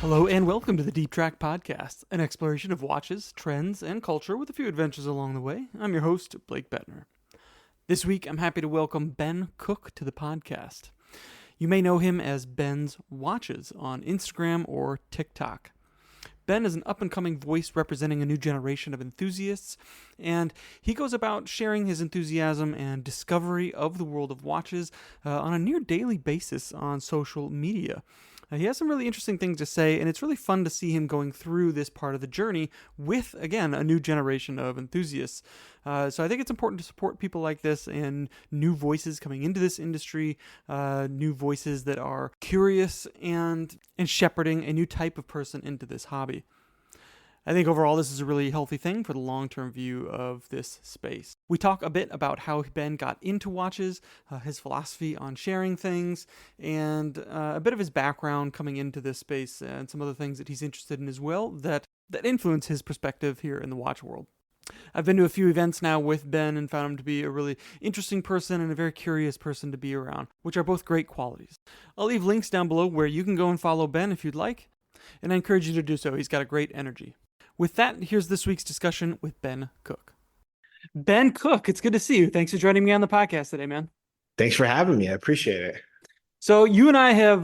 Hello and welcome to the Deep Track Podcast, an exploration of watches, trends, and culture with a few adventures along the way. I'm your host, Blake Bettner. This week, I'm happy to welcome Ben Cook to the podcast. You may know him as Ben's Watches on Instagram or TikTok. Ben is an up-and-coming voice representing a new generation of enthusiasts, and he goes about sharing his enthusiasm and discovery of the world of watches on a near daily basis on social media. He has some really interesting things to say, and it's really fun to see him going through this part of the journey with, again, a new generation of enthusiasts. So I think it's important to support people like this and new voices coming into this industry, new voices that are curious and shepherding a new type of person into this hobby. I think overall this is a really healthy thing for the long-term view of this space. We talk a bit about how Ben got into watches, his philosophy on sharing things, and a bit of his background coming into this space and some other things that he's interested in as well that influence his perspective here in the watch world. I've been to a few events now with Ben and found him to be a really interesting person and a very curious person to be around, which are both great qualities. I'll leave links down below where you can go and follow Ben if you'd like, and I encourage you to do so. He's got a great energy. With that, here's this week's discussion with Ben Cook. Ben Cook, it's good to see you. Thanks for joining me on the podcast today, man. Thanks for having me. I appreciate it. So you and I have,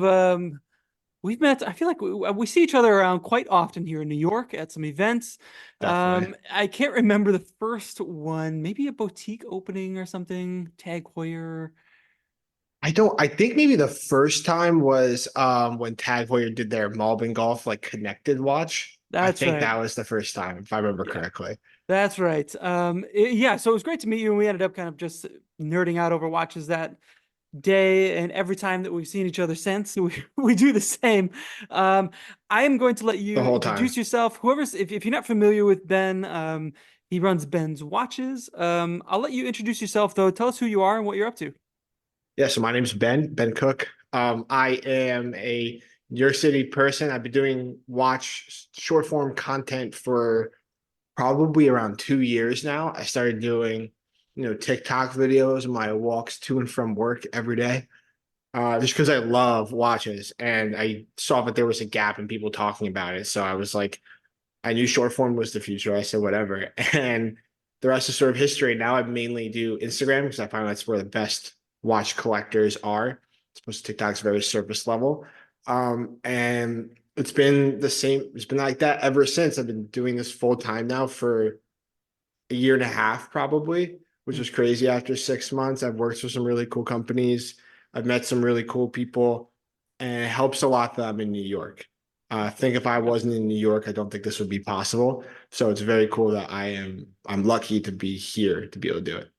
we've met, I feel like we see each other around quite often here in New York at some events. Definitely. I can't remember the first one, maybe a boutique opening or something, Tag Heuer. I think maybe the first time was when Tag Heuer did their Malbon Golf like connected watch. I That's think right. that was the first time, if I remember Yeah. correctly. That's right. Yeah, so it was great to meet you, and we ended up kind of just nerding out over watches that day, and every time that we've seen each other since, we do the same. I am going to let The you whole time. introduce yourself. If you're not familiar with Ben, he runs Ben's Watches. I'll let you introduce yourself, though. Tell us who you are and what you're up to. Yeah, so my name's Ben Cook. I am a New York City person. I've been doing watch short form content for probably around 2 years now. I started doing, TikTok videos, my walks to and from work every day. Just because I love watches and I saw that there was a gap in people talking about it. So I was like, I knew short form was the future. I said, whatever. And the rest is sort of history. Now I mainly do Instagram because I find that's where the best watch collectors are. Suppose TikTok's very surface level. And it's been the same. It's been like that ever since. I've been doing this full time now for a year and a half, probably, which Hmm. was crazy after 6 months. I've worked for some really cool companies. I've met some really cool people, and it helps a lot that I'm in New York. I think if I wasn't in New York, I don't think this would be possible. So it's very cool that I'm lucky to be here to be able to do it.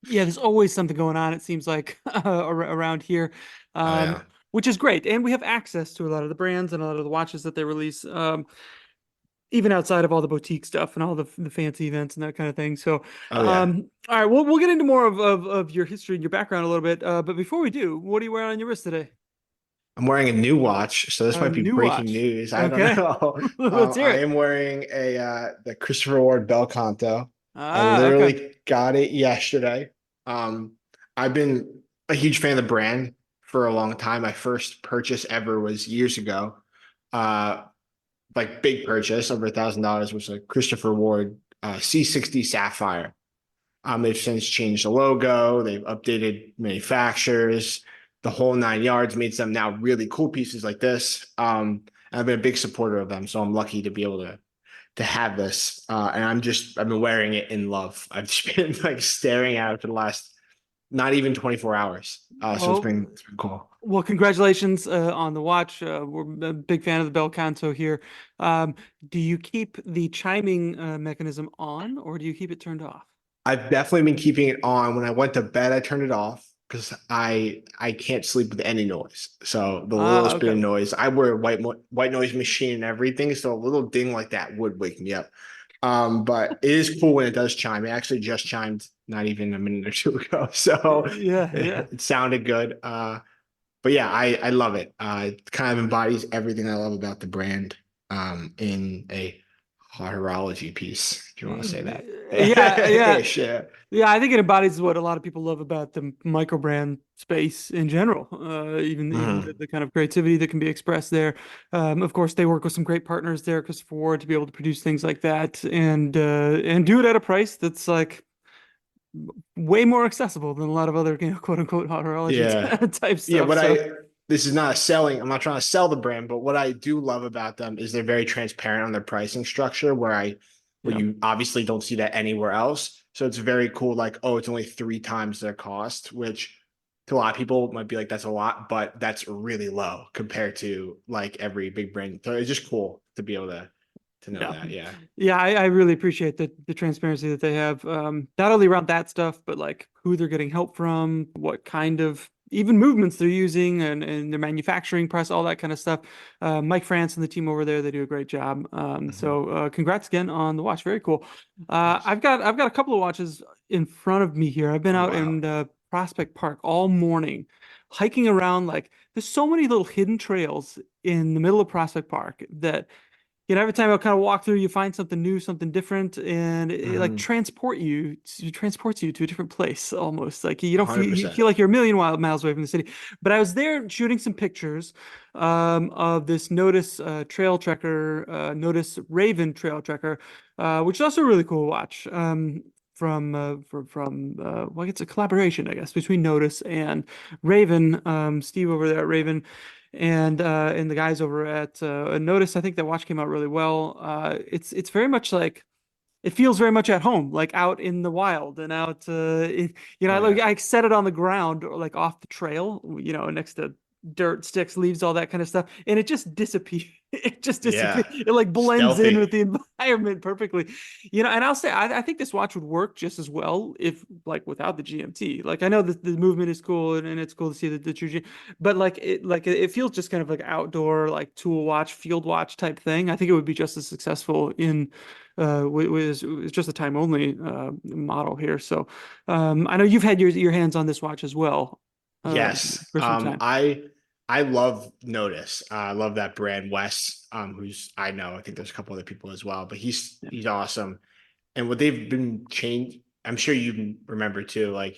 Yeah, there's always something going on, it seems like, around here, Oh um, yeah. which is great. And we have access to a lot of the brands and a lot of the watches that they release. Even outside of all the boutique stuff and all the fancy events and that kind of thing. So, Oh yeah. all right, we'll get into more of your history and your background a little bit. But before we do, what are you wearing on your wrist today? I'm wearing a new watch, so this A might be new breaking watch. news. I don't Okay, know. let's hear I it. am wearing a the Christopher Ward Bel Canto. I Ah, okay. literally got it yesterday. Um, I've been a huge fan of the brand for a long time. My first purchase ever was years ago. Uh, like big purchase over $1,000 was a Christopher Ward C60 Sapphire. They've since changed the logo, they've updated manufacturers, the whole 9 yards, made some now really cool pieces like this. And I've been a big supporter of them, so I'm lucky to be able to have this. And I've been wearing it in love. I've just been like staring at it for the last not even 24 hours. So Well, it's been cool. well, congratulations on the watch. We're a big fan of the Bel Canto here. Um, do you keep the chiming mechanism on, or do you keep it turned off? I've definitely been keeping it on. When I went to bed, I turned it off because I can't sleep with any noise. So the Ah, littlest bit okay. of noise, I wear a white noise machine and everything. So a little ding like that would wake me up. But it is cool when it does chime. It actually just chimed not even a minute or two ago. So Yeah, yeah. it sounded good. But yeah, I love it. It kind of embodies everything I love about the brand in a horology piece, if you want to say that. Yeah, yeah. Ish, yeah. Yeah, I think it embodies what a lot of people love about the micro brand space in general. Even Mhm. the kind of creativity that can be expressed there. Of course, they work with some great partners there, Christopher Ward, to be able to produce things like that and do it at a price that's like way more accessible than a lot of other, quote unquote horology Yeah. type Yeah, stuff. what So I this is not a selling, I'm not trying to sell the brand, but what I do love about them is they're very transparent on their pricing structure where yeah, you obviously don't see that anywhere else. So it's very cool, like, oh, it's only three times their cost, which to a lot of people might be like that's a lot, but that's really low compared to like every big brand. So it's just cool to be able to know yeah, that. Yeah. yeah. I really appreciate the transparency that they have, not only around that stuff, but like who they're getting help from, what kind of even movements they're using, and their manufacturing press, all that kind of stuff. Mike France and the team over there, they do a great job. Mhm. So congrats again on the watch. Very cool. Thanks. I've got a couple of watches in front of me here. I've been Oh out wow. in Prospect Park all morning, hiking around. Like there's so many little hidden trails in the middle of Prospect Park that every time I kind of walk through, you find something new, something different, and it like Mhm. transports you to a different place almost. Like you don't feel you 100%. feel like you're a million miles away from the city. But I was there shooting some pictures of this Notice trail trekker, Notice Raven trail trekker, which is also a really cool watch. From well, it's a collaboration, I guess, between Notice and Raven. Steve over there at Raven and the guys over at Notice. I think that watch came out really well. It's very much like it feels very much at home, like out in the wild and out. Oh yeah. I set it on the ground or like off the trail, next to dirt, sticks, leaves, all that kind of stuff, and it just disappears. It just disappears. Yeah. It like blends in Stealthy. with the environment perfectly. And I'll say I think this watch would work just as well if like without the GMT. Like I know that the movement is cool and it's cool to see the true G, but it feels just kind of like outdoor like tool watch, field watch type thing. I think it would be just as successful in with just a time only model here. So I know you've had your hands on this watch as well Yes. for some time. I love Notice. I love that brand Wes, who's I know, I think there's a couple other people as well, but Yeah. he's awesome. And what they've been changed, I'm sure you remember too, like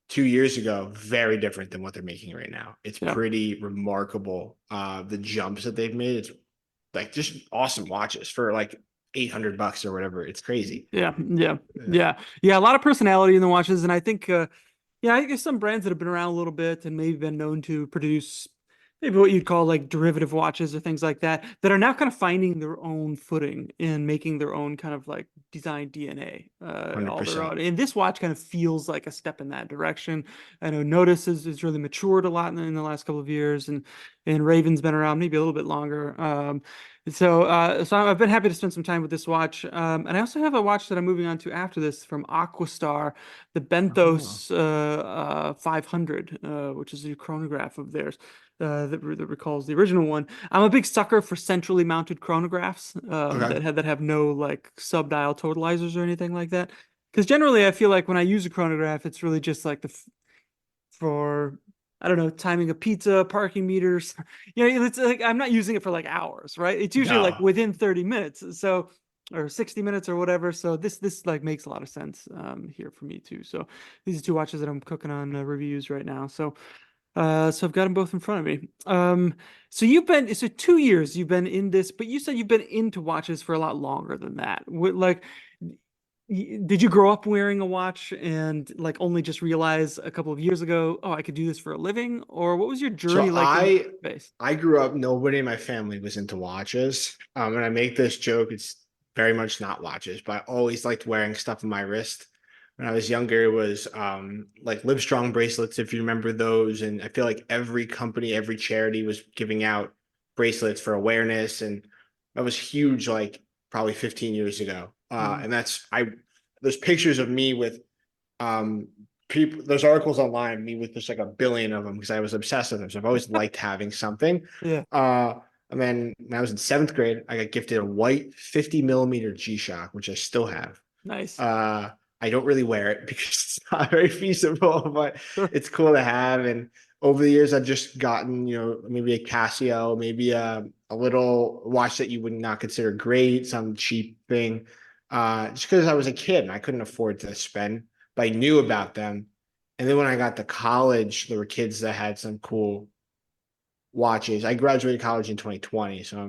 2 years ago, very different than what they're making right now. It's Yeah. pretty remarkable. The jumps that they've made, it's like just awesome watches for like $800 or whatever. It's crazy. Yeah, yeah, Yeah. yeah, yeah. A lot of personality in the watches, and I think, yeah, I guess some brands that have been around a little bit and maybe been known to produce maybe what you'd call like derivative watches or things like that, that are now kind of finding their own footing and making their own kind of like design DNA, all their 100%. own. And this watch kind of feels like a step in that direction. I know Notice has really matured a lot in the last couple of years, and Raven's been around maybe a little bit longer. So I've been happy to spend some time with this watch. And I also have a watch that I'm moving on to after this from Aquastar, the Oh, Benthos 500, which is a chronograph of theirs that recalls the original one. I'm a big sucker for centrally mounted chronographs okay. that have no like sub-dial totalizers or anything like that. Because generally, I feel like when I use a chronograph, it's really just like for I don't know, timing a pizza, parking meters. It's like I'm not using it for like hours, right? It's usually like No. within 30 minutes. So or 60 minutes or whatever. So this like makes a lot of sense here for me too. So these are two watches that I'm cooking on reviews right now. So I've got them both in front of me. So 2 years you've been in this, but you said you've been into watches for a lot longer than that. Like, did you grow up wearing a watch and like only just realize a couple of years ago, oh, I could do this for a living? Or what was your So journey like in the space? I grew up, nobody in my family was into watches. And I make this joke, it's very much not watches, but I always liked wearing stuff on my wrist. When I was younger, it was like Livestrong bracelets, if you remember those. And I feel like every company, every charity was giving out bracelets for awareness. And that was huge, like probably 15 years ago. Mm, And there's pictures of me with um people, there's articles online me with just like a billion of them because I was obsessed with them, so I've always liked having something. yeah, And then when I was in seventh grade I got gifted a white 50 millimeter G-Shock, which I still have. nice. uh I don't really wear it because it's not very feasible, but Sure. it's cool to have. And over the years, I've just gotten, maybe a Casio, maybe a little watch that you would not consider great, some cheap thing. Just because I was a kid and I couldn't afford to spend, but I knew about them. And then when I got to college, there were kids that had some cool watches. I graduated college in 2020, so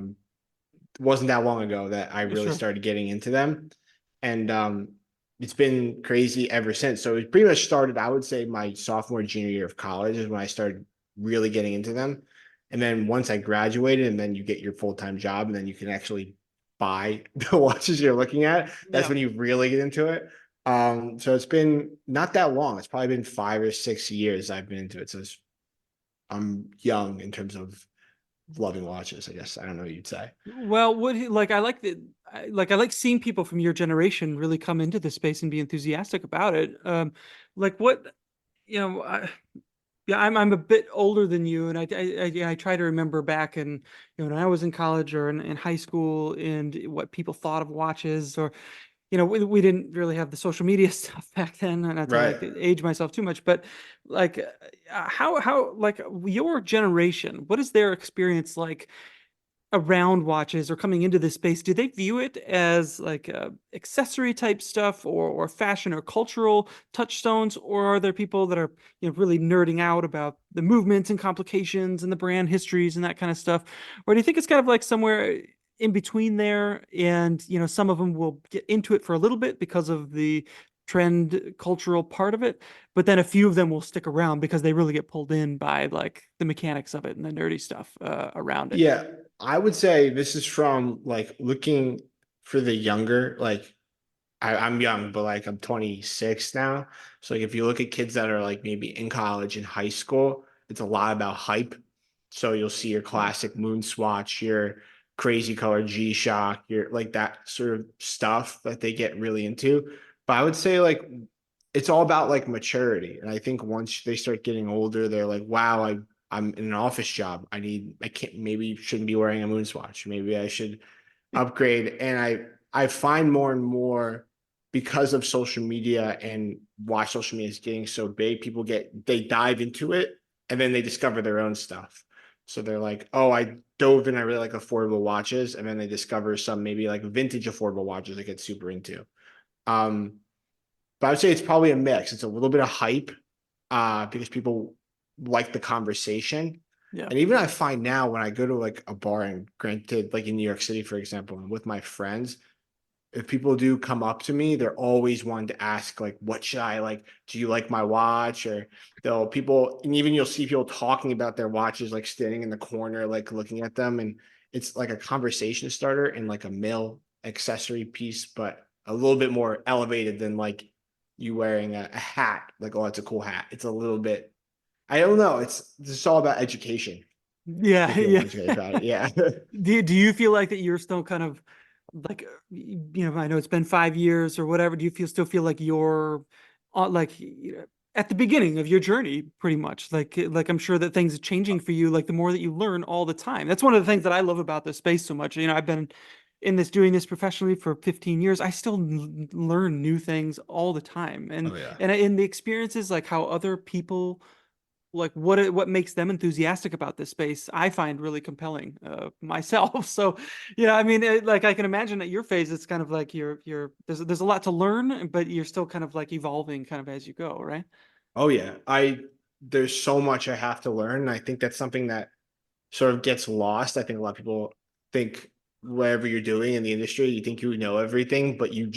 it wasn't that long ago that I really Sure. started getting into them. And it's been crazy ever since. So it pretty much started, I would say, my sophomore, junior year of college is when I started really getting into them. And then once I graduated, and then you get your full-time job, and then you can actually buy the watches you're looking at. That's Yeah. when you really get into it. So it's been not that long. It's probably been 5 or 6 years I've been into it. So I'm young in terms of loving watches, I guess. I don't know what you'd say. Well, like I like I like seeing people from your generation really come into the space and be enthusiastic about it. Like what, you know, yeah, I'm a bit older than you, and I try to remember back in, when I was in college or in high school, and what people thought of watches, or we didn't really have the social media stuff back then, not to Right. like age myself too much, but like how like your generation, what is their experience like around watches or coming into this space? Do they view it as like accessory type stuff, or fashion or cultural touchstones, or are there people that are really nerding out about the movements and complications and the brand histories and that kind of stuff? Or do you think it's kind of like somewhere in between there, and some of them will get into it for a little bit because of the trend cultural part of it, but then a few of them will stick around because they really get pulled in by like the mechanics of it and the nerdy stuff around it? Yeah, I would say this is from like looking for the younger, like I'm young, but like I'm 26 now. So like if you look at kids that are like maybe in college and high school, it's a lot about hype. So you'll see your classic moon swatch, your crazy color G-Shock, your like that sort of stuff that they get really into. But I would say like it's all about like maturity. And I think once they start getting older, they're like, wow, I'm in an office job. I can't, maybe shouldn't be wearing a moon swatch. Maybe I should upgrade. And I find more and more because of social media and why social media is getting so big, they dive into it and then they discover their own stuff. So they're like, oh, I dove in, I really like affordable watches. And then they discover some maybe like vintage affordable watches I get super into. Um, but I would say it's probably a mix. It's a little bit of hype, because people like the conversation. Yeah. And even I find now when I go to like a bar, and granted, like in New York City, for example, and with my friends, if people do come up to me, they're always wanting to ask, like, what should I like? Do you like my watch? Or and even you'll see people talking about their watches, like standing in the corner, like looking at them. And it's like a conversation starter and like a male accessory piece, but a little bit more elevated than like you wearing a hat. Like, oh, it's a cool hat. It's a little bit, I don't know. It's just all about education Yeah, if you're yeah. educated about it. Yeah. Do you feel like that you're still kind of like, I know it's been 5 years or whatever. Do you still feel like you're like at the beginning of your journey, pretty much? Like I'm sure that things are changing for you. Like the more that you learn all the time. That's one of the things that I love about this space so much. I've been doing this professionally for 15 years. I still learn new things all the time, and Oh yeah. in the experiences, like how other people, like what makes them enthusiastic about this space, I find really compelling myself. So I mean, like I can imagine at your phase it's kind of like you're there's a lot to learn, but you're still kind of like evolving kind of as you go, right? Oh yeah. There's so much I have to learn. And I think that's something that sort of gets lost. I think a lot of people think whatever you're doing in the industry, you think you know everything, but you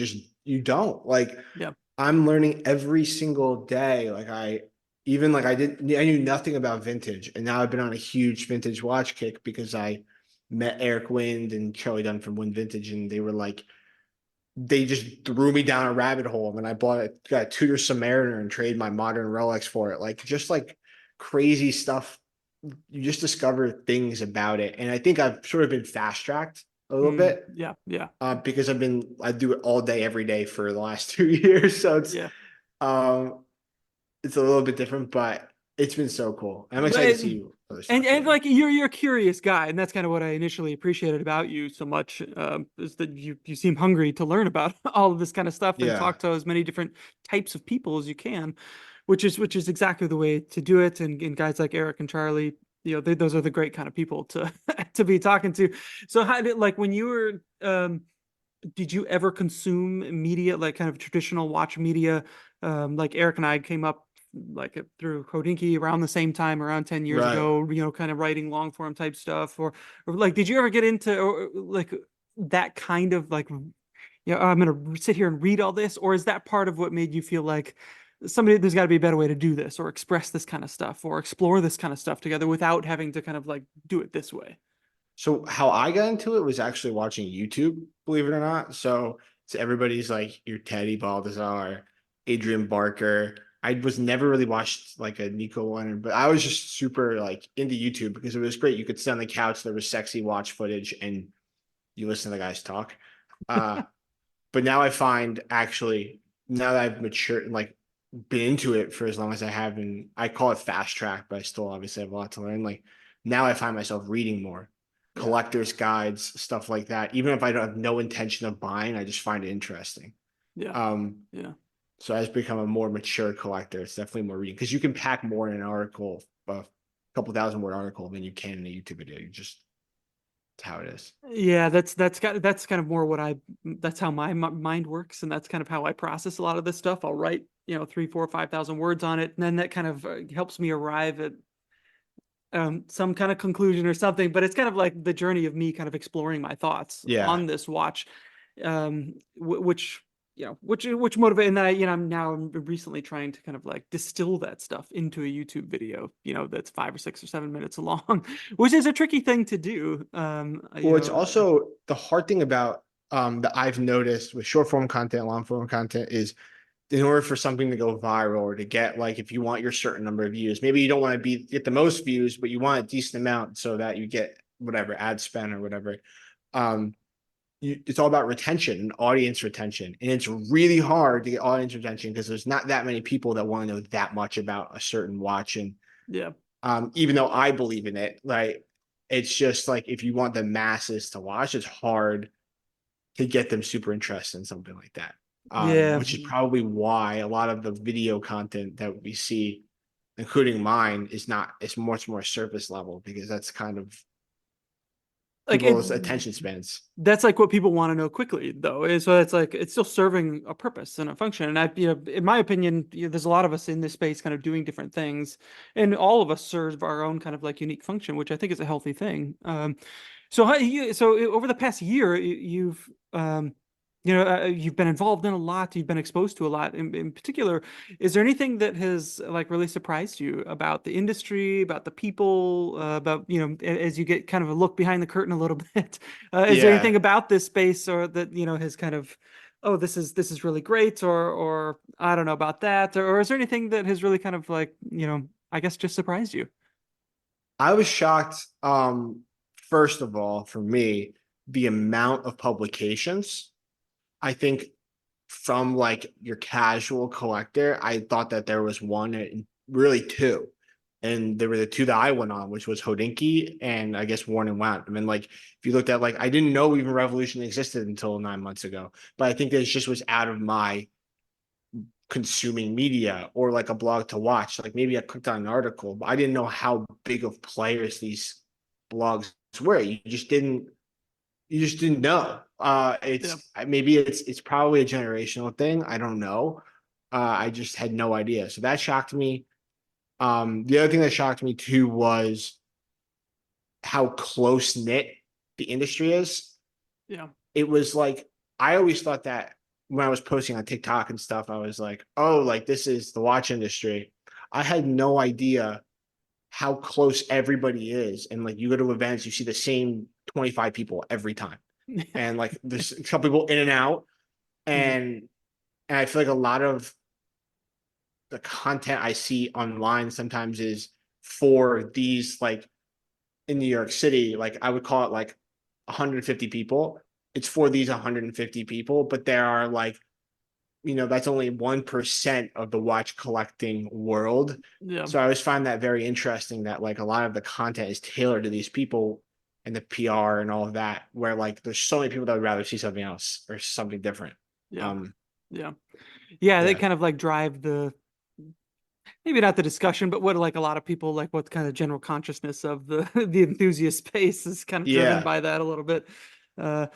don't. Like Yeah. I'm learning every single day. Like I knew nothing about vintage, and now I've been on a huge vintage watch kick because I met Eric Wind and Charlie Dunn from Wind Vintage, and they just threw me down a rabbit hole. And I got a Tudor Submariner and traded my modern Rolex for it. Like just like crazy stuff. You just discover things about it. And I think I've sort of been fast tracked a little Mm, bit, yeah, yeah, because I do it all day, every day for the last 2 years. So yeah. um, it's a little bit different, but it's been so cool. I'm But excited to see you. other And stuff. Yeah. like you're a curious guy, and that's kind of what I initially appreciated about you so much, is that you seem hungry to learn about all of this kind of stuff and Yeah. talk to as many different types of people as you can, which is exactly the way to do it. And guys like Eric and Charlie, those are the great kind of people to to be talking to. So how did, like, when you were did you ever consume media, like kind of traditional watch media? Like Eric and I came up like through Hodinkee around the same time, around 10 years Right. ago, kind of writing long form type stuff, or like, did you ever get into like that kind of like, I'm going to sit here and read all this, or is that part of what made you feel like there's got to be a better way to do this or express this kind of stuff or explore this kind of stuff together without having to kind of like do it this way? So how I got into it was actually watching YouTube, believe it or not. So it's everybody's like your Teddy Baldassar, Adrian Barker. I was never really watched like a Nico Leonard, but I was just super like into YouTube because it was great. You could sit on the couch, there was sexy watch footage, and you listen to the guys talk. Uh, but now I find actually now that I've matured and like been into it for as long as I have, and I call it fast track, but I still obviously have a lot to learn. Like now I find myself reading more Yeah. collector's guides, stuff like that. Even if I don't have no intention of buying, I just find it interesting. Yeah. Um, Yeah. so as become a more mature collector, it's definitely more reading because you can pack more in an article, a couple thousand word article than you can in a YouTube video. You just it's how it is. Yeah, that's kind of more what that's how my mind works, and that's kind of how I process a lot of this stuff. I'll write, 3, 4, 5,000 words on it, and then that kind of helps me arrive at some kind of conclusion or something. But it's kind of like the journey of me kind of exploring my thoughts Yeah, on this watch, which which motivate. And then I'm recently trying to kind of like distill that stuff into a YouTube video, that's 5 or 6 or 7 minutes long, which is a tricky thing to do. well, it's also the hard thing about that I've noticed with short form content, long form content is in order for something to go viral or to get like if you want your certain number of views, maybe you don't want to get the most views, but you want a decent amount so that you get whatever ad spend or whatever. Um, it's all about retention and audience retention, and it's really hard to get audience retention because there's not that many people that want to know that much about a certain watch. And Yeah. even though I believe in it, like it's just like if you want the masses to watch, it's hard to get them super interested in something like that. Yeah. Which is probably why a lot of the video content that we see, including mine, it's much more surface level because that's kind of Like it people's attention spans. That's like what people want to know quickly, though. So it's like it's still serving a purpose and a function. And in my opinion, there's a lot of us in this space kind of doing different things, and all of us serve our own kind of like unique function, which I think is a healthy thing. So over the past year, you've been involved in a lot. You've been exposed to a lot. In particular, is there anything that has like really surprised you about the industry, about the people, about as you get kind of a look behind the curtain a little bit? Is there anything Yeah, about this space or that has kind of, oh, this is really great, or I don't know about that, or is there anything that has really kind of like I guess just surprised you? I was shocked. First of all, for me, the amount of publications. I think from like your casual collector, I thought that there was one and really two. And there were the two that I went on, which was Hodinkee and I guess Worn and Wound. I mean, like if you looked at like I didn't know even Revolution existed until 9 months ago, but I think that it just was out of my consuming media or like a blog to watch. Like maybe I clicked on an article, but I didn't know how big of players these blogs were. You just didn't know. Yeah. It's maybe it's probably a generational thing. I don't know. I just had no idea. So that shocked me. The other thing that shocked me too was how close knit the industry is. Yeah. It was like I always thought that when I was posting on TikTok and stuff, I was like, oh, like this is the watch industry. I had no idea how close everybody is. And like you go to events, you see the same 25 people every time. And like there's some people in and out. Mhm. And I feel like a lot of the content I see online sometimes is for these like in New York City, like I would call it like 150 people. It's for these 150 people, but there are like that's only 1% of the watch collecting world. Yeah. So I always find that very interesting that like a lot of the content is tailored to these people and the PR and all of that, where like there's so many people that would rather see something else or something different. Yeah. Um, Yeah. Yeah. They yeah. kind of like drive the, maybe not the discussion, but what like a lot of people like what kind of general consciousness of the the enthusiast space is kind of driven Yeah. by that a little bit. Uh,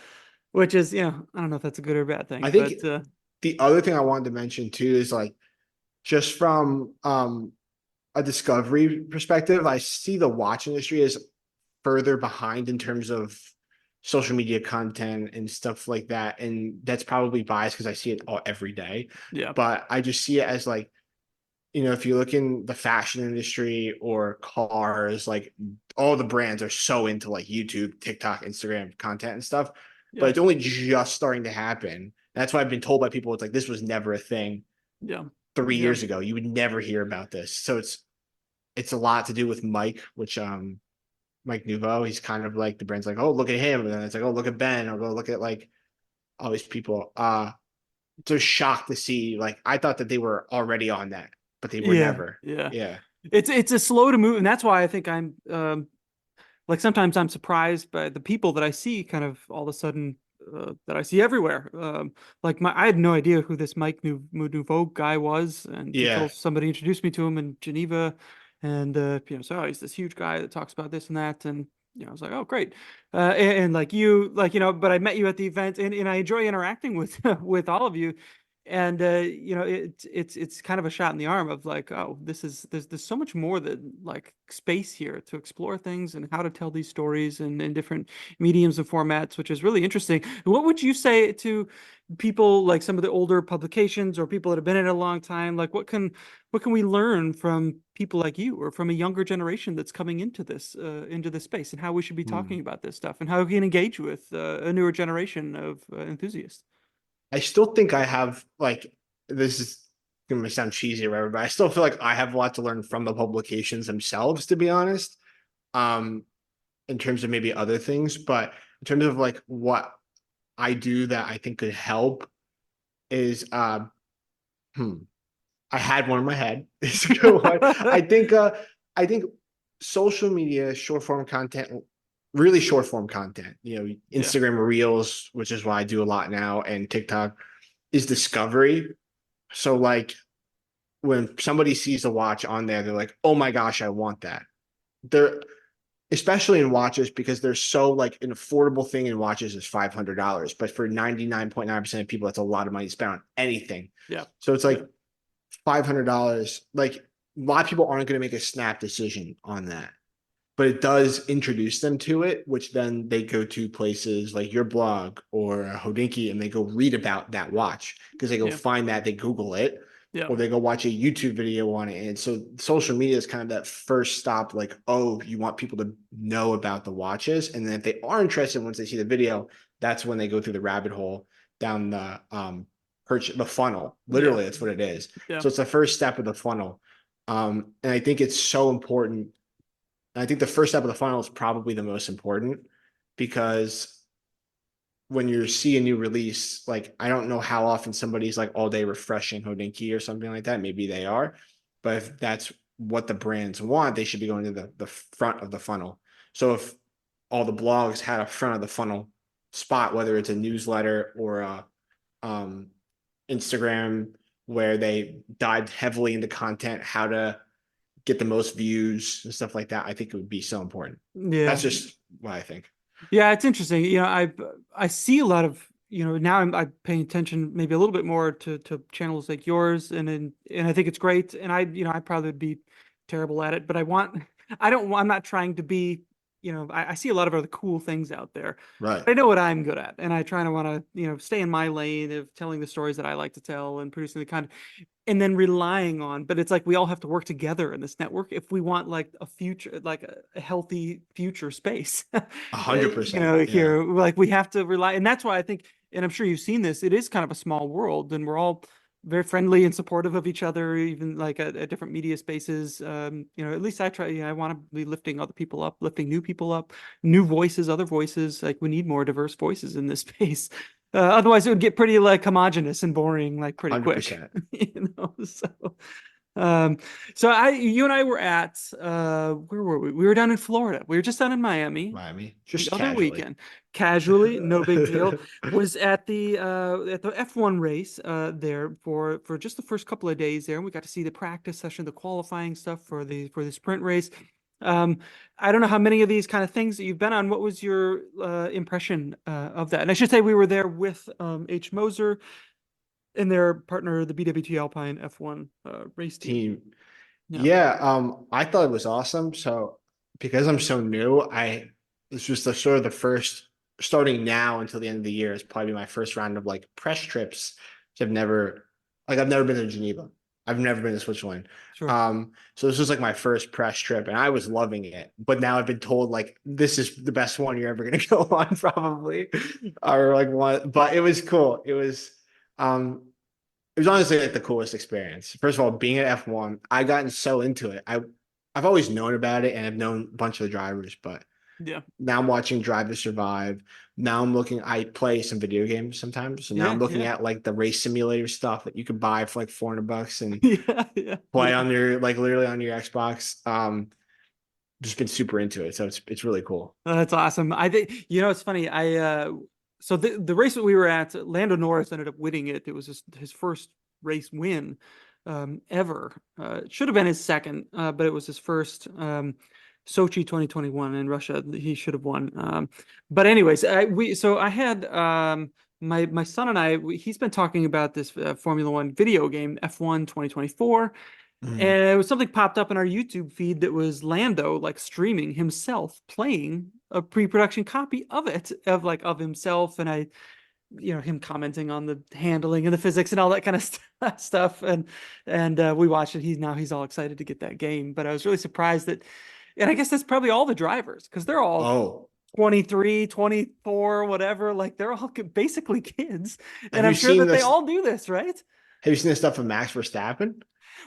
which is, I don't know if that's a good or bad I thing, think but the other thing I wanted to mention too is like just from a discovery perspective, I see the watch industry as further behind in terms of social media content and stuff like that. And that's probably biased because I see it all every day. yeah, But I just see it as like, if you look in the fashion industry or cars, like all the brands are so into like YouTube, TikTok, Instagram content and stuff. But yeah, it's only just starting to happen. That's why I've been told by people it's like this was never a thing yeah, three yeah, years ago. You would never hear about this. So it's a lot to do with Mike, which Mike Nouveau. He's kind of like the brand's like, oh, look at him. And then it's like, oh, look at Ben. I'll go look at like all these people. Just shocked to see, like, I thought that they were already on that, but they were yeah, never. yeah. Yeah. It's a slow to move, and that's why I think I'm like sometimes I'm surprised by the people that I see kind of all of a sudden that I see everywhere. Like I had no idea who this Nouveau guy was, and until Yeah. somebody introduced me to him in Geneva, and so he's this huge guy that talks about this and that, and I was like, oh great, and like you, like but I met you at the event, and I enjoy interacting with with all of you, and it's kind of a shot in the arm of like, oh, there's so much more than like space here to explore things and how to tell these stories in different mediums and formats, which is really interesting. What would you say to people like some of the older publications or people that have been in it a long time? Like what can we learn from people like you or from a younger generation that's coming into this space, and how we should be talking Hmm. about this stuff and how we can engage with a newer generation of enthusiasts? I still think I have, like, this is going to sound cheesy or whatever, but I still feel like I have a lot to learn from the publications themselves, to be honest. Um, in terms of maybe other things, but in terms of like what I do that I think could help is hmm, I had one in my head. It's a good one. I think social media, short form content, really short form content, Yeah, Instagram Reels, which is why I do a lot now, and TikTok is discovery. So like when somebody sees a watch on there, they're like, oh my gosh, I want that. They're especially in watches because they're so like an affordable thing in watches is $500. But for 99.9% of people, that's a lot of money to spend on anything. yeah, So it's yeah. like $500. Like a lot of people aren't going to make a snap decision on that, but it does introduce them to it, which then they go to places like your blog or Hodinky and they go read about that watch because they go Yeah. find that, they Google it, Yeah. or they go watch a YouTube video on it. And so social media is kind of that first stop, like, oh, you want people to know about the watches. And then if they are interested, once they see the video, that's when they go through the rabbit hole down the funnel. Yeah. Literally, that's what it is. Yeah. So it's the first step of the funnel. And I think it's so important. And I think the first step of the funnel is probably the most important because when you see a new release, like I don't know how often somebody's like all day refreshing Hodinky or something like that. Maybe they are, but if that's what the brands want, they should be going to the front of the funnel. So if all the blogs had a front of the funnel spot, whether it's a newsletter or a um, Instagram where they dived heavily into content, how to get the most views and stuff like that, I think it would be so important. Yeah. That's just what I think. Yeah, it's interesting. I see a lot of, now I'm paying attention maybe a little bit more to channels like yours, and I think it's great. And I probably would be terrible at it, but I'm not trying to be, I see a lot of other cool things out there. Right. I know what I'm good at, and I try to want to, stay in my lane of telling the stories that I like to tell and producing the content, and then relying on, but it's like we all have to work together in this network if we want like a future, like a healthy future space. 100%. Yeah. Here, like we have to rely, and that's why I think, and I'm sure you've seen this, it is kind of a small world, and we're all very friendly and supportive of each other, even like at different media spaces. At least I try, I want to be lifting other people up, lifting new people up, new voices, other voices. Like we need more diverse voices in this space. Otherwise, it would get pretty like homogenous and boring, like pretty quick, 100%. you know. Um, you and I were at where were we? We were down in Florida. We were just down in Miami Miami, the just other casually. weekend. Casually, no big deal. Was at the F1 race there for just the first couple of days there, and we got to see the practice session, the qualifying stuff for the sprint race. Um, I don't know how many of these kind of things that you've been on. What was your impression of that? And I should say we were there with H. Moser and their partner, the BWT Alpine F1 race team. Team. Yeah. Yeah, I thought it was awesome. So because I'm so new, this was the sort of the first starting now until the end of the year is probably my first round of like press trips. So I've never been to Geneva. I've never been to Switzerland. Sure. So this was like my first press trip and I was loving it. But now I've been told like this is the best one you're ever gonna go on, probably. Or like one, but it was cool. Um it was honestly like the coolest experience. First of all, being at F1, I gotten so into it. I've always known about it and I've known a bunch of the drivers, but Yeah. now I'm watching Drive to Survive. Now I play some video games sometimes. So now I'm Yeah. looking Yeah. at like the race simulator stuff that you could buy for like $400 and Yeah. Yeah. play Yeah. on your like literally on your Xbox. Just been super into it. So it's really cool. That's awesome. I think it's funny. So the race that we were at, Lando Norris ended up winning it. It was his first race win ever. It should have been his second, but it was his first. Sochi 2021 in Russia. He should have won. But anyways, I had my son and he's been talking about this Formula One video game F1 2024. Mhm. And it was something popped up in our YouTube feed that was Lando like streaming himself playing a pre-production copy of it of himself and him commenting on the handling and the physics and all that kind of stuff and we watched it. He's all excited to get that game, but I was really surprised that, and I guess that's probably all the drivers because they're all Oh, 23, 24, whatever, like they're all basically kids, and have you I'm sure seen that they this? all do this, right? Have you seen the stuff of Max Verstappen?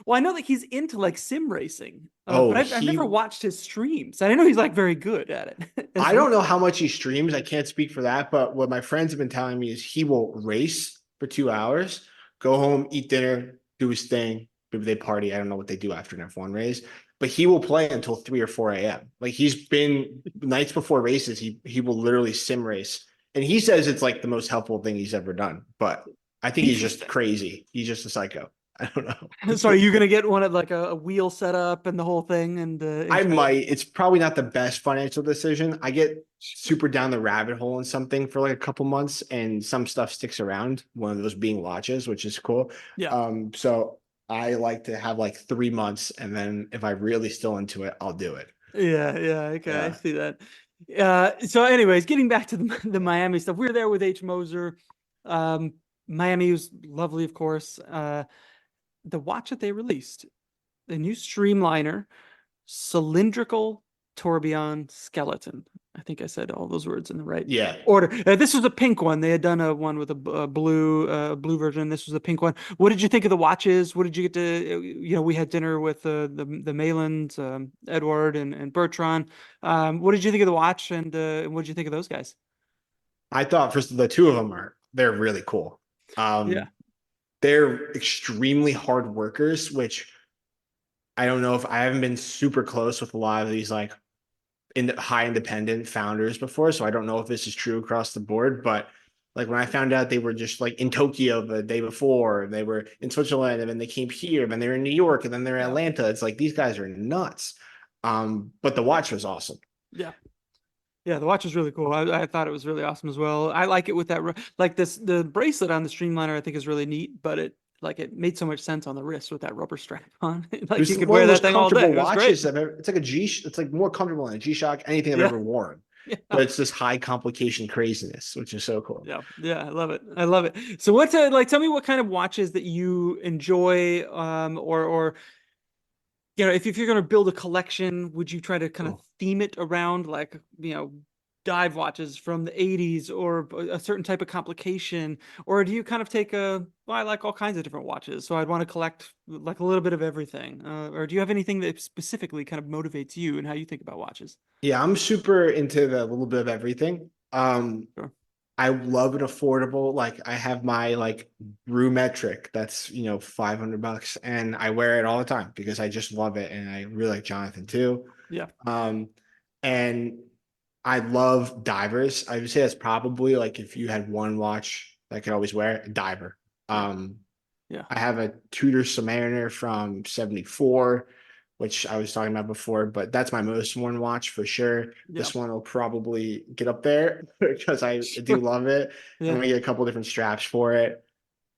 Well, I know that he's into like sim racing, but Oh, I've never watched his streams. I know he's like very good at it as I don't know well. how much he streams. I can't speak for that, but what my friends have been telling me is he will race for 2 hours, go home, eat dinner, do his thing. Maybe they party. I don't know what they do after an F1 race, but he will play until 3 or 4 a.m. Like he's been nights before races, he will literally sim race. And he says it's like the most helpful thing he's ever done. But I think he's just Interesting. crazy. He's just a psycho. I don't So are know. you gonna get one of like a wheel setup and the whole thing and I try to? might. It's probably not the best financial decision. I get super down the rabbit hole in something for like a couple months, and some stuff sticks around. One of those being watches, which is cool. Yeah. So I like to have like 3 months, and then if I really still into it, I'll do it. Yeah, yeah, okay, I Yeah. see that. So anyways, getting back to the Miami stuff, we were there with H. Moser. Um, Miami was lovely, of course. The watch that they released, the new Streamliner cylindrical tourbillon skeleton. I think I said all those words in the right Yeah. order. This was a pink one. They had done a one with a blue version. This was a pink one. What did you think of the watches? What did you get to? We had dinner with the Malins, Edward and Bertrand. What did you think of the watch? And what did you think of those guys? I thought first the two of them they're really cool. Yeah. Um, they're extremely hard workers, which I don't know if I haven't been super close with a lot of these like in high independent founders before, so I don't know if this is true across the board. But like when I found out they were just like in Tokyo the day before, they were in Switzerland, and then they came here, and then they're in New York, and then they're in Yeah. Atlanta. It's like these guys are nuts. But the watch was awesome. Yeah. Yeah, the watch is really cool. I thought it was really awesome as well. I like it with that like the bracelet on the Streamliner I think is really neat, but it made so much sense on the wrist with that rubber strap on. Like It's you could one wear of the that most thing all day. comfortable It was great. watches I've ever. It's like it's like more comfortable than a G-Shock, anything I've Yeah. ever worn. Yeah. But it's this high complication craziness, which is so cool. Yeah. Yeah, I love it. I love it. So tell me what kind of watches that you enjoy or if you're going to build a collection, would you try to kind of Oh. theme it around like, dive watches from the 80s or a certain type of complication? Or do you kind of well, I like all kinds of different watches, so I'd want to collect like a little bit of everything. Or do you have anything that specifically kind of motivates you and how you think about watches? Yeah, I'm super into the little bit of everything. Sure. I love an affordable, like I have my like Brew Metric that's, $500 and I wear it all the time because I just love it. And I really like Jonathan too. Yeah. Um, and I love divers. I would say that's probably like if you had one watch that I could always wear, a diver. Yeah. Um, Yeah. I have a Tudor Submariner from 74, which I was talking about before, but that's my most worn watch for sure. Yeah. This one will probably get up there because I do Sure. love it. I'm Yeah. gonna get a couple different straps for it.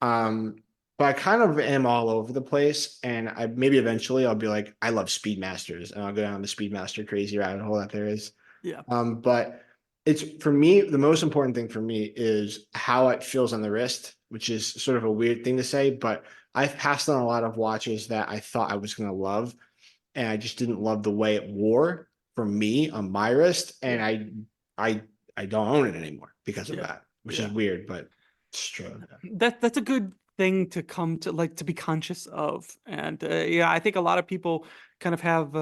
Um, but I kind of am all over the place, and I maybe eventually I'll be like, I love Speedmasters, and I'll go down the Speedmaster crazy rabbit hole that there is. Yeah. But it's for me, the most important thing for me is how it feels on the wrist, which is sort of a weird thing to say, but I've passed on a lot of watches that I thought I was going to love, and I just didn't love the way it wore for me on my wrist, and Yeah. I I don't own it anymore because of Yeah. that, which is Yeah. weird, but it's true. That's a good thing to come to, like, to be conscious of. And yeah, I think a lot of people kind of have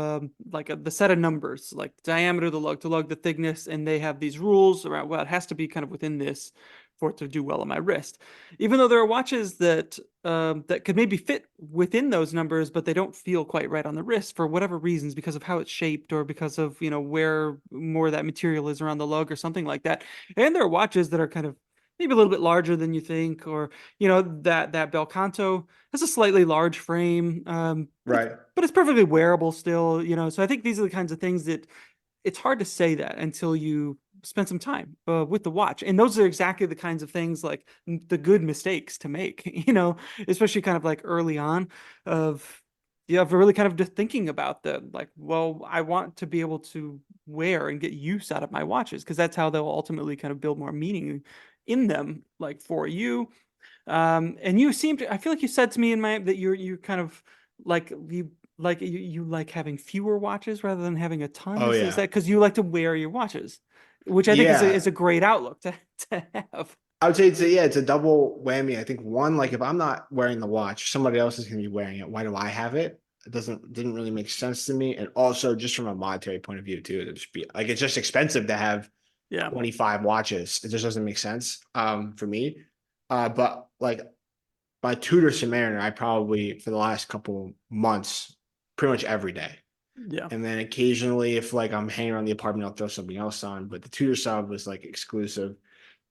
like the set of numbers, like diameter, the lug, the thickness, and they have these rules around, well, it has to be kind of within this for it to do well on my wrist. Even though there are watches that that could maybe fit within those numbers, but they don't feel quite right on the wrist for whatever reasons, because of how it's shaped or because of, where more of that material is around the lug or something like that. And there are watches that are kind of maybe a little bit larger than you think, or that Belcanto has a slightly large frame, Right. but it's perfectly wearable still. So I think these are the kinds of things that it's hard to say that until you spend some time with the watch, and those are exactly the kinds of things, like the good mistakes to make. Especially kind of like early on, of of really kind of just thinking about the, like, well, I want to be able to wear and get use out of my watches, because that's how they'll ultimately kind of build more meaning in them, like for you. And you seem to, I feel like you said to me in my that you kind of you like having fewer watches rather than having a ton. Oh Is yeah. that because you like to wear your watches, which I think is Yeah. a great outlook to have. I would say it's a double whammy. I think one, like if I'm not wearing the watch, somebody else is going to be wearing it. Why do I have it? It didn't really make sense to me. And also just from a monetary point of view too, it'd just be like it's just expensive to have Yeah. 25 watches. It just doesn't make sense for me. But like my Tudor Submariner, I probably for the last couple months, pretty much every day. Yeah. And then occasionally, if like I'm hanging around the apartment, I'll throw something else on. But the Tudor sub was like exclusive.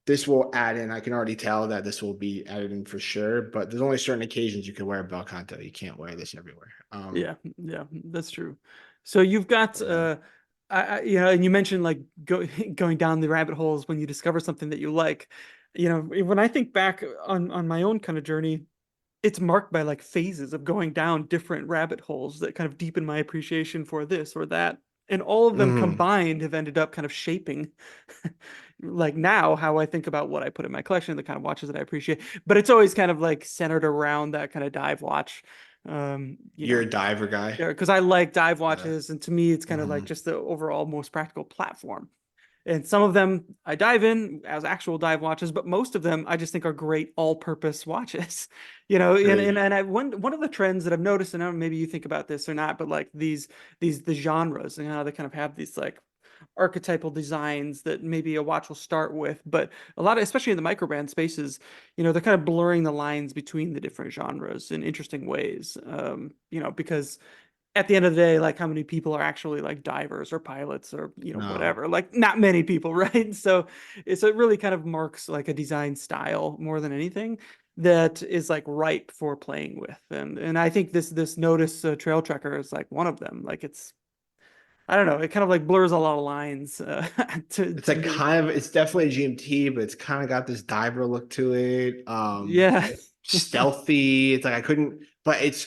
This will add in. I can already tell that this will be added in for sure. But there's only certain occasions you can wear a Belcanto. You can't wear this everywhere. Yeah. Yeah. That's true. So you've got Yeah. and you mentioned like going down the rabbit holes when you discover something that you like. When I think back on my own kind of journey, it's marked by like phases of going down different rabbit holes that kind of deepen my appreciation for this or that. And all of them Mhm. combined have ended up kind of shaping like now how I think about what I put in my collection, the kind of watches that I appreciate. But it's always kind of like centered around that kind of dive watch. Um, you You're know, a diver guy. because I like dive Yeah. watches, and to me, it's kind of like Mhm. just the overall most practical platform. And some of them I dive in as actual dive watches, but most of them I just think are great all-purpose watches. And Agreed. one of the trends that I've noticed, and I don't know, maybe you think about this or not, but like the genres and how they kind of have these like archetypal designs that maybe a watch will start with, but a lot of, especially in the microbrand spaces, they're kind of blurring the lines between the different genres in interesting ways. Because at the end of the day, like, how many people are actually like divers or pilots or No. whatever? Like, not many people, right? So it really kind of marks like a design style more than anything that is like ripe for playing with. And I think this Notice Trail Trekker is like one of them. Like, it's, I don't know, it kind of like blurs a lot of lines It's to like me. it's definitely a GMT, but it's kind of got this diver look to it. Yeah. Stealthy. It's like I couldn't, but it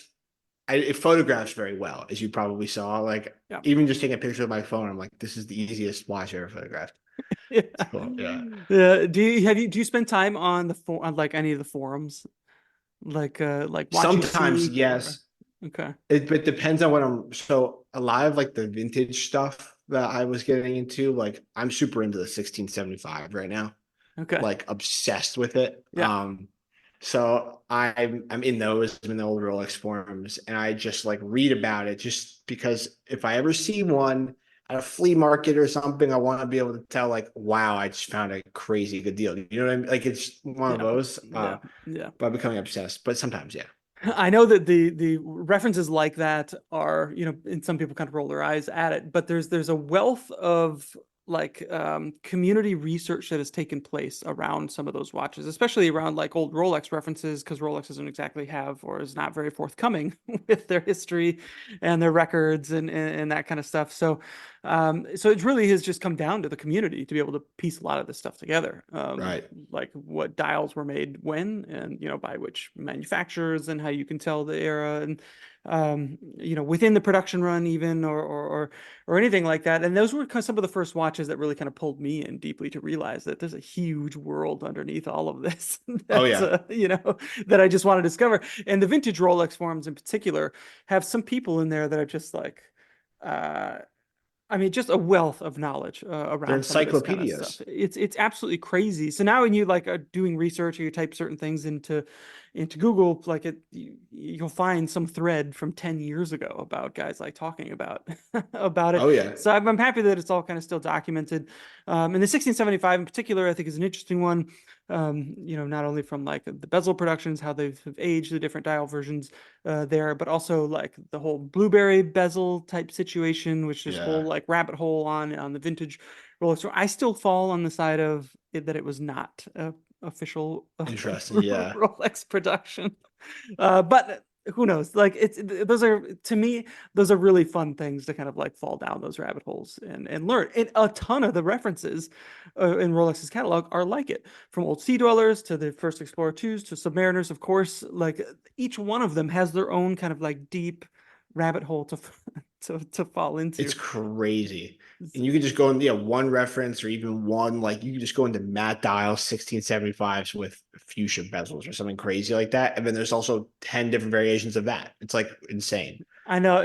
photographs very well, as you probably saw. Like Yeah. even just taking a picture of my phone, I'm like, this is the easiest watch I ever photographed. Yeah. It's cool. Yeah. Yeah. Do you spend time on on like any of the forums, like Watch You Sometimes, Seek, or yes. okay. It depends on what so a lot of like the vintage stuff that I was getting into, like I'm super into the 1675 right now, Okay. like obsessed with it. Yeah. So I'm in those, I'm in the old Rolex forums, and I just like read about it just because if I ever see one at a flea market or something, I want to be able to tell like, wow, I just found a crazy good deal. You know what I mean? Like it's one of Yeah. those. Yeah. Yeah. By becoming obsessed, but sometimes, yeah. I know that the references like that are, and some people kind of roll their eyes at it, but there's a wealth of like community research that has taken place around some of those watches, especially around like old Rolex references, because Rolex doesn't exactly have or is not very forthcoming with their history and their records and that kind of stuff. So it really has just come down to the community to be able to piece a lot of this stuff together. Right. Like what dials were made when, and by which manufacturers, and how you can tell the era, and within the production run even, or anything like that. And those were some of the first watches that really kind of pulled me in deeply to realize that there's a huge world underneath all of this Oh that yeah. that I just want to discover. And the vintage Rolex forums in particular have some people in there that are just like uh I mean, just a wealth of knowledge They're around some of this kind of stuff. encyclopedias. It's absolutely crazy. So now when you like are doing research or you type certain things into Google, like you'll find some thread from 10 years ago about guys like talking about about it. Oh yeah. So I'm happy that it's all kind of still documented. And the 1675 in particular, I think is an interesting one. Not only from like the bezel productions, how they've have aged the different dial versions there, but also like the whole blueberry bezel type situation, which is whole Yeah. like rabbit hole on the vintage Rolex. So I still fall on the side of it, that it was not a official Interesting. Yeah. Rolex production. But who knows? Like those are, to me, those are really fun things to kind of like fall down those rabbit holes and learn. And a ton of the references in Rolex's catalog are like it, from old Sea Dwellers to the first Explorer 2s to Submariners, of course. Like each one of them has their own kind of like deep rabbit hole to to fall It's into. crazy. And you can just go in, yeah, one reference or even one, like you can just go into Matt Dial 1675s with fuchsia bezels or something crazy like that. And then there's also 10 different variations of that. It's like insane. I know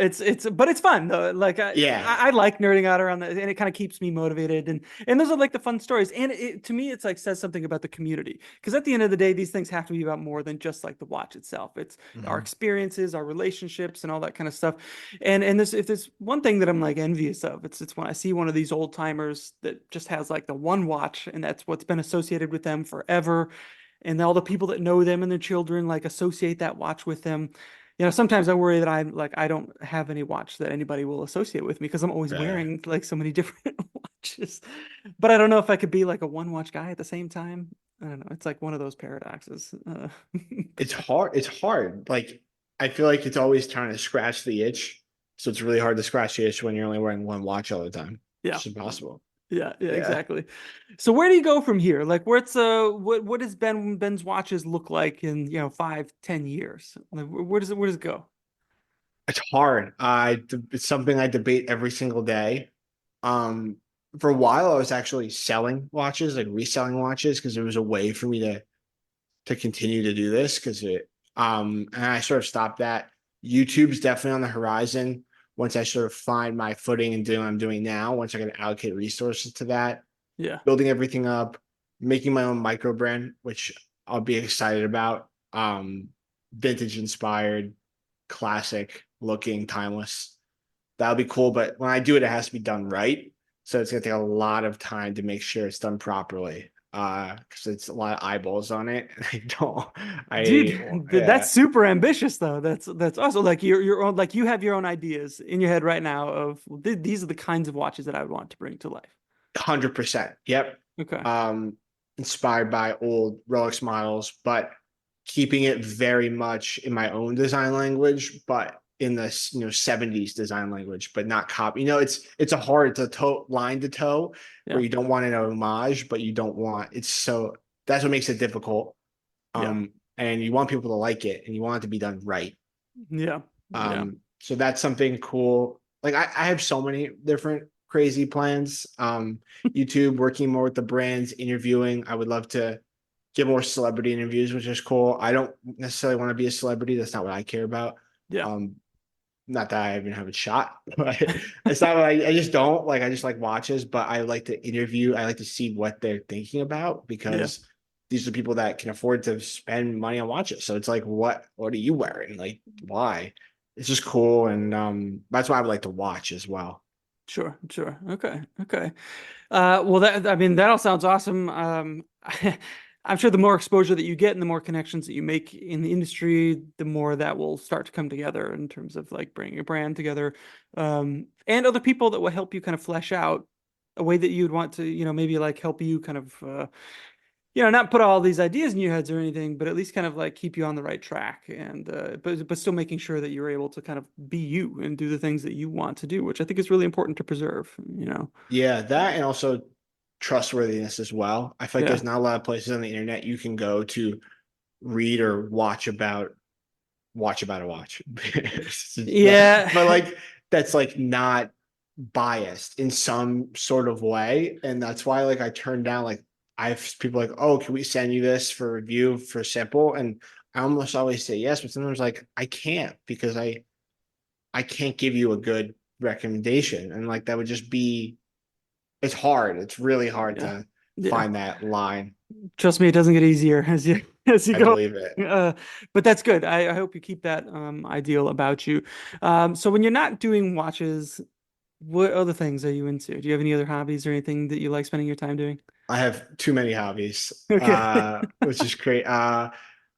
but it's fun though. Like Yeah. I like nerding out around that, and it kind of keeps me motivated. And those are like the fun stories. And to me, it's like says something about the community, because at the end of the day, these things have to be about more than just like the watch itself. It's our Mhm. experiences, our relationships, and all that kind of stuff. And this, if there's one thing that I'm like envious of, it's when I see one of these old timers that just has like the one watch, and that's what's been associated with them forever, and all the people that know them and their children like associate that watch with them. Sometimes I worry that I don't have any watch that anybody will associate with me, because I'm always Yeah. wearing like so many different watches. But I don't know if I could be like a one watch guy at the same time. I don't know. It's like one of those paradoxes. It's hard. It's hard. Like I feel like it's always trying to scratch the itch. So it's really hard to scratch the itch when you're only wearing one watch all the time. Yeah. It's impossible. Yeah, Yeah. exactly. So where do you go from here? Like where's what does Ben's watches look like in 5, 10 years? Like, where does it go? It's hard. It's something I debate every single day. Um, for a while, I was actually selling watches, like reselling watches, because it was a way for me to continue to do this. Because and I sort of stopped that. YouTube's definitely on the horizon. Once I sort of find my footing and doing what I'm doing now, once I can allocate resources to that, Yeah. building everything up, making my own micro brand, which I'll be excited about. Vintage inspired, classic looking, timeless. That'll be cool. But when I do it, it has to be done right. So it's gonna take a lot of time to make sure it's done properly. Because it's a lot of eyeballs on it. And I don't Dude, yeah, that's super ambitious though. That's also like your own, like you have your own ideas in your head right now of, well, these are the kinds of watches that I would want to bring to life. 100%. Yep. Okay. Um, inspired by old Rolex models, but keeping it very much in my own design language, but in this 70s design language, but not copy. It's a hard to toe line to toe where Yeah. you don't want an homage, but you don't want it's so that's what makes it difficult. Yeah. And you want people to like it and you want it to be done right. Yeah. Yeah. So that's something cool. Like I have so many different crazy plans. YouTube, working more with the brands, interviewing. I would love to get more celebrity interviews, which is cool. I don't necessarily want to be a celebrity. That's not what I care about. Yeah. Um, not that I even have a shot, but it's not what I just don't like. I just like watches, but I like to interview. I like to see what they're thinking about, Yeah. because these are people that can afford to spend money on watches. So it's like, what are you wearing? Like, why? It's just cool. And that's why I would like to watch as well. Sure, sure. Okay, okay. Well, that I mean, that all sounds awesome. I'm sure the more exposure that you get and the more connections that you make in the industry, the more that will start to come together in terms of like bringing a brand together, and other people that will help you kind of flesh out a way that you'd want to, maybe like help you kind of, not put all these ideas in your heads or anything, but at least kind of like keep you on the right track and but still making sure that you're able to kind of be you and do the things that you want to do, which I think is really important to preserve. Yeah, that and also trustworthiness as well. I feel like Yeah. there's not a lot of places on the internet you can go to read or watch about a watch. Yeah. But like that's like not biased in some sort of way. And that's why like I turned down like I have people like, oh, can we send you this for review for sample? And I almost always say yes, but sometimes like I can't because I can't give you a good recommendation. And like that would just be it's hard. It's really hard Yeah. to Yeah. find that line. Trust me, it doesn't get easier as you as you I go. believe it. Uh, but that's good. I hope you keep that ideal about you. So when you're not doing watches, what other things are you into? Do you have any other hobbies or anything that you like spending your time doing? I have too many hobbies, Okay. which is great. I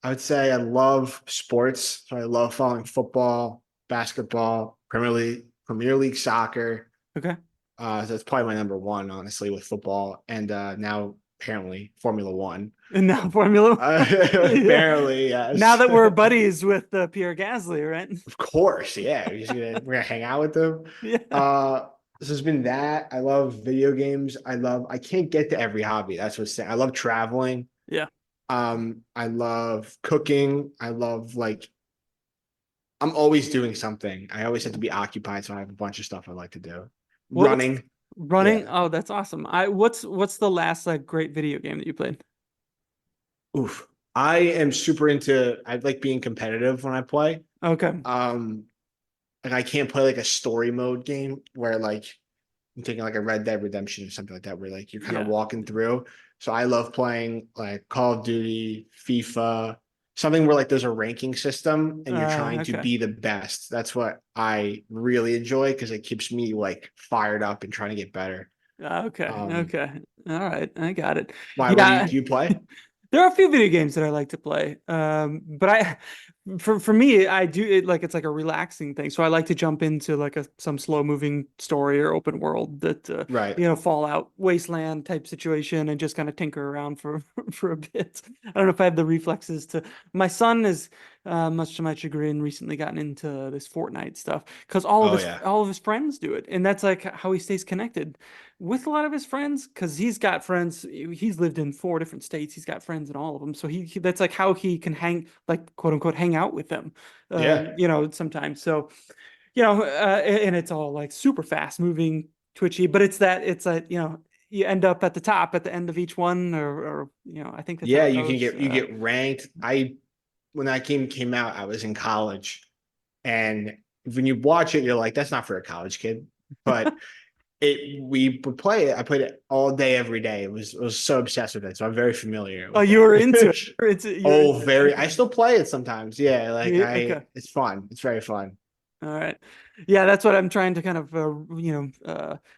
would say I love sports. So I love following football, basketball, Premier League soccer. Okay. So that's probably my number one, honestly, with football. And now apparently Formula One. And now Formula One. Yeah. Apparently, Now yes. that we're buddies with Pierre Gasly, right? Of course, yeah. We're gonna hang out with them. Yeah. Uh, so it's been that. I love video games. I can't get to every hobby. That's what's saying. I love traveling. Yeah. I love cooking. I love like I'm always doing something. I always have to be occupied, so I have a bunch of stuff I like to do. What's Running. running? Yeah. Oh, that's awesome. What's the last like great video game that you played? Oof. I am super into I like being competitive when I play. Okay. Um, like I can't play like a story mode game where like I'm taking like a Red Dead Redemption or something like that, where like you're kind of Yeah. walking through. So I love playing like Call of Duty, FIFA, something where like there's a ranking system and you're trying to Okay. be the best. That's what I really enjoy because it keeps me like fired up and trying to get better. Okay. Um, Okay. All right. I got it. why? What Yeah. do you play? There are a few video games that I like to play. But for me, I do it like it's like a relaxing thing. So I like to jump into like some slow moving story or open world that Right. Fallout, Wasteland type situation and just kind of tinker around for for a bit. I don't know if I have the reflexes to. My son is much to my chagrin recently gotten into this Fortnite stuff because Oh yeah. all of his friends do it, and that's like how he stays connected with a lot of his friends because he's got friends. He's lived in 4 different states. He's got friends in all of them. So that's like how he can hang, like quote unquote, hang out with them. Yeah. Sometimes. So, and it's all like super fast moving, twitchy. But it's like you end up at the top at the end of each one, or I think that's how Yeah, it goes. you get ranked. I when that game came out, I was in college. And when you watch it, you're like, that's not for a college kid. But we would play it. I played it all day, every day. I was so obsessed with it. So I'm very familiar Oh, with you were into it. it. You're Oh, into very. it. I still play it sometimes. Yeah, like Yeah, okay. it's fun. It's very fun. All right. Yeah, that's what I'm trying to kind of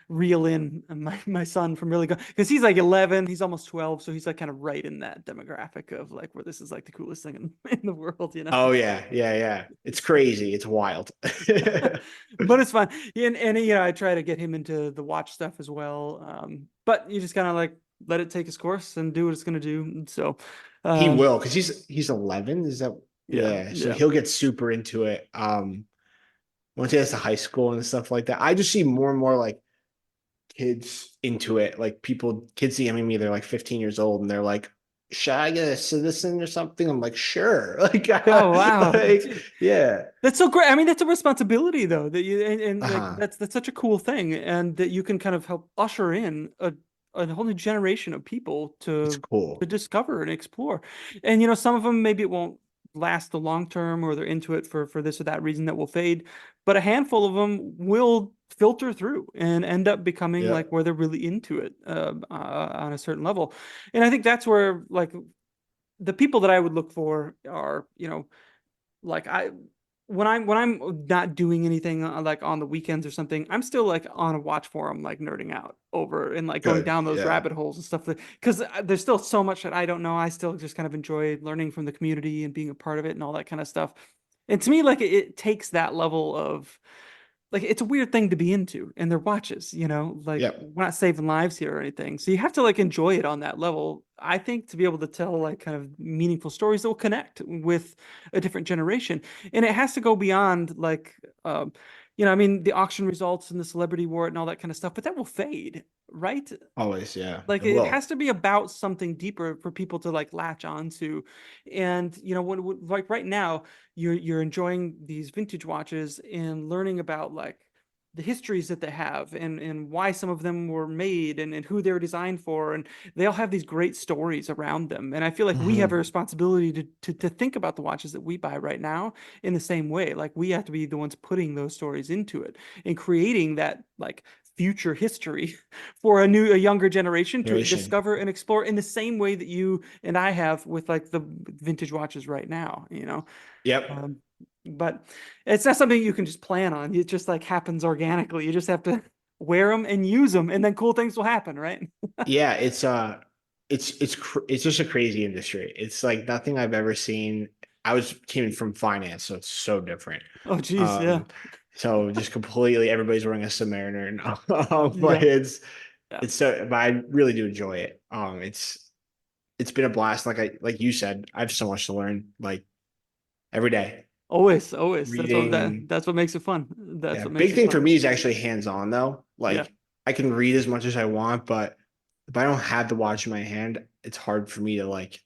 reel in my son from really going because he's like 11, he's almost 12, so he's like kind of right in that demographic of like where this is like the coolest thing in the world. Oh yeah, yeah, yeah. It's crazy. It's wild. But it's fun. And I try to get him into the watch stuff as well. But you just kind of like let it take its course and do what it's gonna do. So He um will because he's 11. Is that yeah, yeah? So yeah. he'll get super into it. Once he gets to high school and stuff like that. I just see more and more like kids into it. Like kids DMing me, they're like 15 years old and they're like, should I get a citizen or something? I'm like, sure. Like, Oh wow. like yeah. That's so great. I mean, that's a responsibility though, that and like Uh-huh. that's such a cool thing, and that you can kind of help usher in a whole new generation of people It's to cool. discover and explore. And some of them maybe it won't last the long term, or they're into it for this or that reason that will fade, but a handful of them will filter through and end up becoming Yeah. like where they're really into it on a certain level. And I think that's where like the people that I would look for are, like when I'm not doing anything like on the weekends or something, I'm still like on a watch forum, like nerding out over and like going Good. down those Yeah. rabbit holes and stuff. Because there's still so much that I don't know. I still just kind of enjoy learning from the community and being a part of it and all that kind of stuff. And to me, like it takes that level of like it's a weird thing to be into and they're watches, like Yep. we're not saving lives here or anything, so you have to like enjoy it on that level, I think, to be able to tell like kind of meaningful stories that will connect with a different generation. And it has to go beyond like I mean, the auction results and the celebrity war and all that kind of stuff, but that will fade, right? Always. Yeah. Like It it will. has to be about something deeper for people to like latch onto. And like right now you're enjoying these vintage watches and learning about like the histories that they have and why some of them were made and who they were designed for, and they all have these great stories around them. And I feel like we have a Mhm. responsibility to think about the watches that we buy right now in the same way. Like we have to be the ones putting those stories into it and creating that like future history for a younger generation to Generation. discover and explore in the same way that you and I have with like the vintage watches right now. Yep. Um, but it's not something you can just plan on. It just like happens organically. You just have to wear them and use them, and then cool things will happen, right? Yeah. It's just a crazy industry. It's like nothing I've ever seen. I was came from finance, so it's so different. Oh, geez, yeah, Um, so just completely everybody's wearing a Submariner now. But yeah, yeah. but I really do enjoy it. It's been a blast. Like you said, I have so much to learn, like every day. Always. Reading. That's what makes it fun. That's Yeah. what makes Big it thing fun. for me is actually hands-on though. Yeah. Like I can read as much as I want, but if I don't have the watch in my hand, it's hard for me to like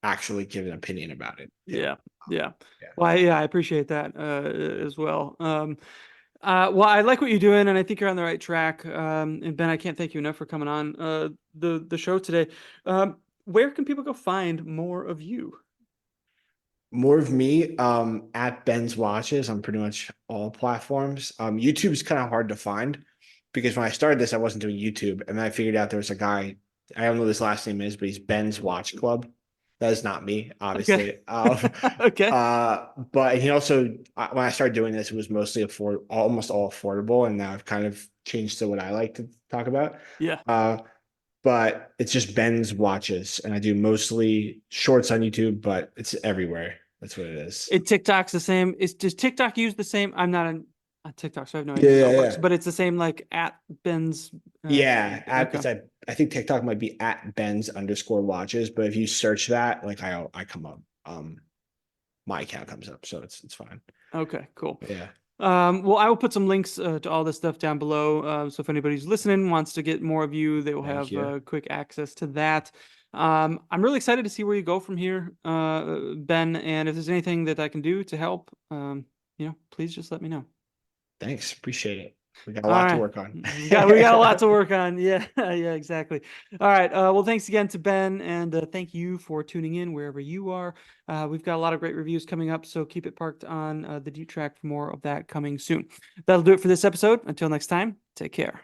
actually give an opinion about it. Yeah, yeah. Yeah. Well, yeah, I appreciate that as well. Well, I like what you're doing, and I think you're on the right track. And Ben, I can't thank you enough for coming on the show today. Where can people go find more of you? More of me at Ben's Watches on pretty much all platforms. YouTube's kind of hard to find because when I started this, I wasn't doing YouTube, and then I figured out there was a guy. I don't know what his last name is, but he's Ben's Watch Club. That is not me, Okay. obviously. Okay. But he also, when I started doing this, it was mostly almost all affordable, and now I've kind of changed to what I like to talk about. Yeah. Uh, but it's just Ben's Watches, and I do mostly shorts on YouTube, but it's everywhere. That's what it is. TikTok's the same. Does TikTok use the same? I'm not on TikTok, so I have no Yeah, idea how yeah, it works. yeah. But it's the same like at Ben's. Yeah, Okay. I think TikTok might be at Ben's underscore watches, but if you search that, like I come up, my account comes up, so it's fine. Okay. Cool. Yeah, Well, I will put some links to all this stuff down below. So if anybody's listening wants to get more of you, they will thank have you. quick access to that. I'm really excited to see where you go from here, Ben. And if there's anything that I can do to help, please just let me know. Thanks, appreciate it. We got a All lot to right. work on. We got a lot to work on. Yeah, yeah, exactly. All right. Well, thanks again to Ben, and thank you for tuning in wherever you are. We've got a lot of great reviews coming up, so keep it parked on the Deep Track for more of that coming soon. That'll do it for this episode. Until next time, take care.